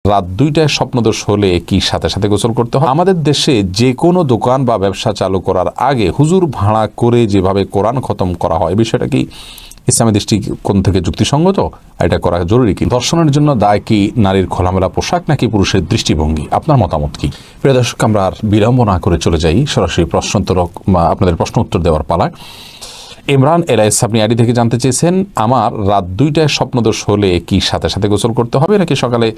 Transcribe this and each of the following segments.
রাত ২টায় স্বপ্নদোষ হলে কি সাথে সাথে গোসল করতে হয়? আমাদের দেশে যে কোনো দোকান বা ব্যবসা চালু করার আগে হুজুর ভাড়া করে যেভাবে কোরআন খতম করা হয়, বিষয়টা কি ইসলামী দৃষ্টিকোণ থেকে যুক্তিসঙ্গত? এটা করা জরুরি কি? দর্শনের জন্য দায় কি নারীর খোলামেলা পোশাক নাকি পুরুষের দৃষ্টিভঙ্গি? আপনার মতামত কি? প্রিয় দর্শক, আমরা আর বিলম্ব না করে চলে যাই সরাসরি আপনাদের প্রশ্ন উত্তর দেওয়ার পালায়। ইমরান এলাইস আপনি আইডি থেকে জানতে চেয়েছেন, আমার রাত ২টায় স্বপ্নদোষ হলে কি সাথে সাথে গোসল করতে হবে নাকি সকালে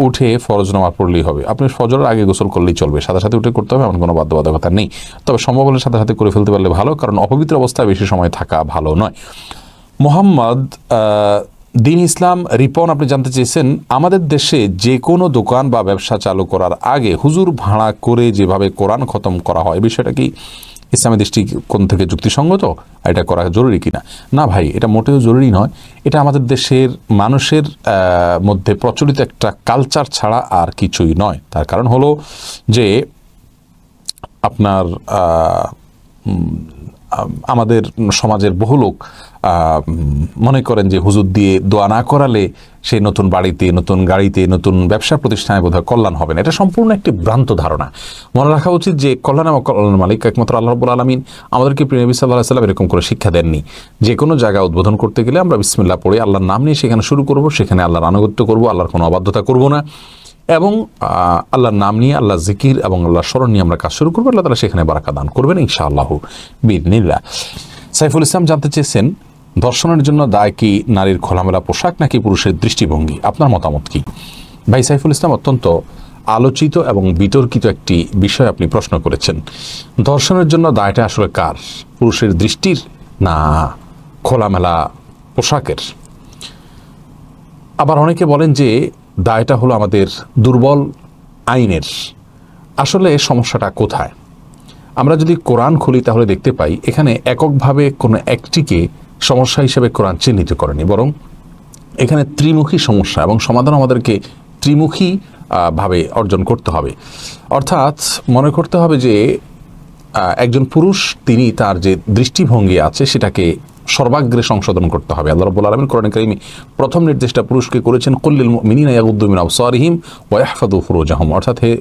উঠে ফরজ নামাজ পড়লেই হবে? আপনি ফজরের আগে গোসল করলেই চলবে, সাথে সাথে উঠে করতে হবে এমন কোনো বাধ্যবাধকতা নেই। তবে সম্ভব হলে সাথে সাথে করে ফেলতে পারলে ভালো, কারণ অপবিত্র অবস্থায় বেশি সময় থাকা ভালো নয়। মোহাম্মদ দিন ইসলাম রিপন আপনি জানতে চেয়েছেন, আমাদের দেশে যে কোনো দোকান বা ব্যবসা চালু করার আগে হুজুর ভাড়া করে যেভাবে কোরআন খতম করা হয়, বিষয়টা কি ইসলামী দৃষ্টিকোণ থেকে যুক্তিসঙ্গত? এটা করা জরুরি কিনা? না ভাই, এটা মোটেও জরুরি নয়। এটা আমাদের দেশের মানুষের মধ্যে প্রচলিত একটা কালচার ছাড়া আর কিছুই নয়। তার কারণ হলো যে আপনার আমাদের সমাজের বহু লোক মনে করেন যে হুজুর দিয়ে দোয়া না করালে সেই নতুন বাড়িতে, নতুন গাড়িতে, নতুন ব্যবসা প্রতিষ্ঠানে বোধহয় কল্যাণ হবে না। এটা সম্পূর্ণ একটি ভ্রান্ত ধারণা। মনে রাখা উচিত যে কল্যাণ এবং কল্যাণ মালিক একমাত্র আল্লাহ রাব্বুল আলামিন। আমাদেরকে প্রিয় নবী সাল্লাল্লাহু আলাইহি ওয়াসাল্লাম এরকম করে শিক্ষা দেননি। যে কোনো জায়গা উদ্বোধন করতে গেলে আমরা বিসমিল্লাহ পড়ে আল্লাহর নাম নিয়ে সেখানে শুরু করব, সেখানে আল্লাহর আনুগত্য করব, আল্লাহর কোনো অবাধ্যতা করব না, এবং আল্লাহর নাম নিয়ে, আল্লাহ জিকির এবং আল্লাহর স্মরণ নিয়ে আমরা কাজ শুরু করবো। আল্লাহ তাআলা সেখানে বারাকা দান করবেন ইনশাআল্লাহ বিইذনিল্লাহ। সাইফুল ইসলাম জানতে চেয়েছেন, ধর্ষণের জন্য দায় কি নারীর খোলামেলা পোশাক নাকি পুরুষের দৃষ্টিভঙ্গি? আপনার মতামত কি? ভাই সাইফুল ইসলাম, অত্যন্ত আলোচিত এবং বিতর্কিত একটি বিষয় আপনি প্রশ্ন করেছেন। ধর্ষণের জন্য দায়টা আসলে কার? পুরুষের দৃষ্টির না খোলামেলা পোশাকের? আবার অনেকে বলেন যে দায়টা হলো আমাদের দুর্বল আইনের। আসলে সমস্যাটা কোথায়? আমরা যদি কোরআন খুলি তাহলে দেখতে পাই এখানে এককভাবে কোনো একটিকে সমস্যা হিসেবে কোরআন চিহ্নিত করেনি, বরং এখানে ত্রিমুখী সমস্যা এবং সমাধান আমাদেরকে ত্রিমুখী ভাবে অর্জন করতে হবে। অর্থাৎ মনে করতে হবে যে একজন পুরুষ তিনি তার যে দৃষ্টিভঙ্গি আছে সেটাকে সর্বাগ্রে সংশোধন করতে হবে। আল্লাহ রাব্বুল আলামিন কোরআনে কারীমে প্রথম নির্দেশটা পুরুষকে করেছেন, কুল্লিল মুমিনিনা ইয়াগুদ্দু মিন আবসারিহিম ওয়া ইয়াহফাযু ফুরুজাহুম। অর্থাৎ হে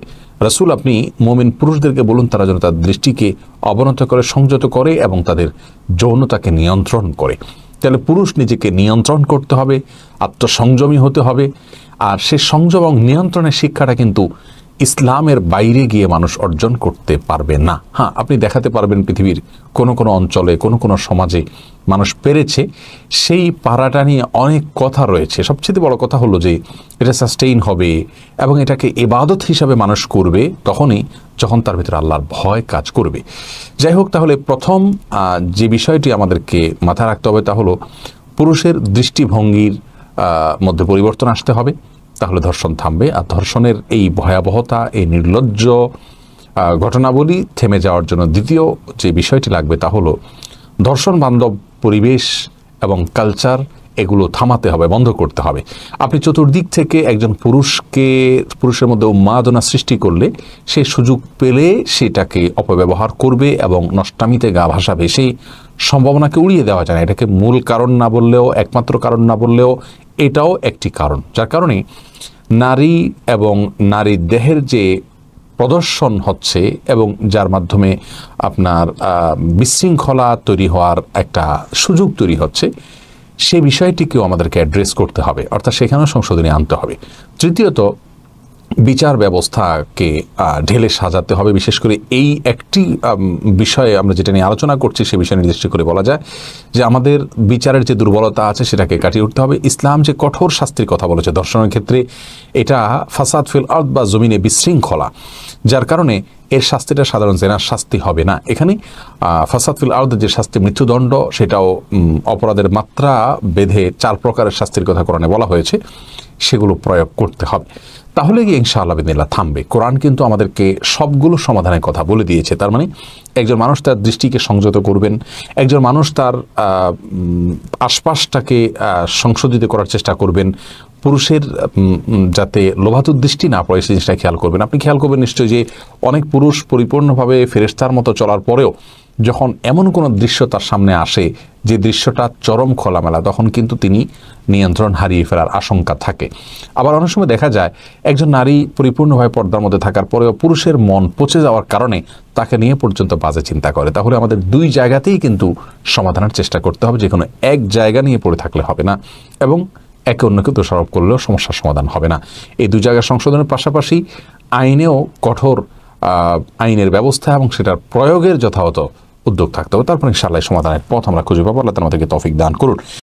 রাসূল, আপনি মুমিন পুরুষদেরকে বলুন তারা যেন তার দৃষ্টিকে অবনত করে, সংযত করে এবং তাদের যৌনতাকে নিয়ন্ত্রণ করে। তাহলে পুরুষ নিজেকে নিয়ন্ত্রণ করতে হবে, আত্মসংযমী হতে হবে। আর সে সংযম এবং নিয়ন্ত্রণের শিক্ষাটা কিন্তু ইসলামের বাইরে গিয়ে মানুষ অর্জন করতে পারবে না। হ্যাঁ, আপনি দেখাতে পারবেন পৃথিবীর কোনো কোনো অঞ্চলে, কোনো কোনো সমাজে মানুষ পেরেছে, সেই পারাটা নিয়ে অনেক কথা রয়েছে। সবচেয়ে বড় কথা হলো যে এটা সাস্টেইন হবে এবং এটাকে ইবাদত হিসাবে মানুষ করবে তখনই যখন তার ভিতরে আল্লাহর ভয় কাজ করবে। যাই হোক, তাহলে প্রথম যে বিষয়টি আমাদেরকে মাথায় রাখতে হবে তা হলো পুরুষের দৃষ্টিভঙ্গির মধ্যে পরিবর্তন আসতে হবে, তাহলে ধর্ষণ থামবে। আর ধর্ষণের এই ভয়াবহতা, এই নির্লজ্জ ঘটনাবলী থেমে যাওয়ার জন্য দ্বিতীয় যে বিষয়টি লাগবে তা হলো ধর্ষণ বান্ধব পরিবেশ এবং কালচার, এগুলো থামাতে হবে, বন্ধ করতে হবে। আপনি চতুর্দিক থেকে একজন পুরুষের মধ্যে উন্মাদনা সৃষ্টি করলে সে সুযোগ পেলে সেটাকে অপব্যবহার করবে এবং নষ্টামিতে গা ভাসাবে। সেই সম্ভাবনাকে উড়িয়ে দেওয়া যায় না। এটাকে মূল কারণ না বললেও, একমাত্র কারণ না বললেও এটাও একটি কারণ, যার কারণে নারী এবং নারীর দেহের যে প্রদর্শন হচ্ছে এবং যার মাধ্যমে আপনার বিশৃঙ্খলা তৈরি হওয়ার একটা সুযোগ তৈরি হচ্ছে, সে বিষয়টিকেও আমাদেরকে অ্যাড্রেস করতে হবে, অর্থাৎ সেখানেও সংশোধনী আনতে হবে। তৃতীয়ত, বিচার ব্যবস্থাকে ঢেলে সাজাতে হবে। বিশেষ করে এই একটি বিষয়ে আমরা যেটা নিয়ে আলোচনা করছি সে বিষয়ে নির্দিষ্ট করে বলা যায় যে আমাদের বিচারের যে দুর্বলতা আছে সেটাকে কাটিয়ে উঠতে হবে। ইসলাম যে কঠোর শাস্তির কথা বলেছে ধর্ষণের ক্ষেত্রে, এটা ফাসাদ ফিল আরদ বা জমিনে বিশৃঙ্খলা, যার কারণে এর শাস্তিটা সাধারণ জেনার শাস্তি হবে না। এখানে ফাসাদ ফিল আরদ যে শাস্তি মৃত্যুদণ্ড, সেটাও অপরাধের মাত্রা বেঁধে 4 প্রকারের শাস্তির কথা কোরআনে বলা হয়েছে, সেগুলো প্রয়োগ করতে হবে। তাহলে গিয়ে ইনশাআল্লাহ বিদিনিল্লাহ থামবে। কোরআন কিন্তু আমাদেরকে সবগুলো সমাধানের কথা বলে দিয়েছে। তার মানে একজন মানুষ তার দৃষ্টিকে সংযত করবেন, একজন মানুষ তার আশপাশটাকে সংশোধিত করার চেষ্টা করবেন, পুরুষের যাতে লোভাতুর দৃষ্টি না পড়ে সেই জিনিসটা খেয়াল করবেন। আপনি খেয়াল করবেন নিশ্চয়ই যে অনেক পুরুষ পরিপূর্ণভাবে ফেরেশতার মতো চলার পরেও যখন এমন কোনো দৃশ্য তার সামনে আসে যে দৃশ্যটা চরম খোলামেলা, তখন কিন্তু তিনি নিয়ন্ত্রণ হারিয়ে ফেলার আশঙ্কা থাকে। আবার অনেক সময় দেখা যায় একজন নারী পরিপূর্ণভাবে পর্দার মধ্যে থাকার পরেও পুরুষের মন পচে যাওয়ার কারণে তাকে নিয়ে পর্যন্ত বাজে চিন্তা করে। তাহলে আমাদের দুই জায়গাতেই কিন্তু সমাধানের চেষ্টা করতে হবে, যে কোনো এক জায়গা নিয়ে পড়ে থাকলে হবে না, এবং একে অন্যকে দোষারোপ করলেও সমস্যার সমাধান হবে না। এই দুই জায়গার সংশোধনের পাশাপাশি আইনেও কঠোর আইনের ব্যবস্থা এবং সেটার প্রয়োগের যথাযথ উদ্যোগ থাকতে হবে। তারপর ইনশাআল্লাহ সমাধানের পথ আমরা খুঁজে পাবো। আল্লাহ তাআলা আমাদেরকে তৌফিক দান করুন।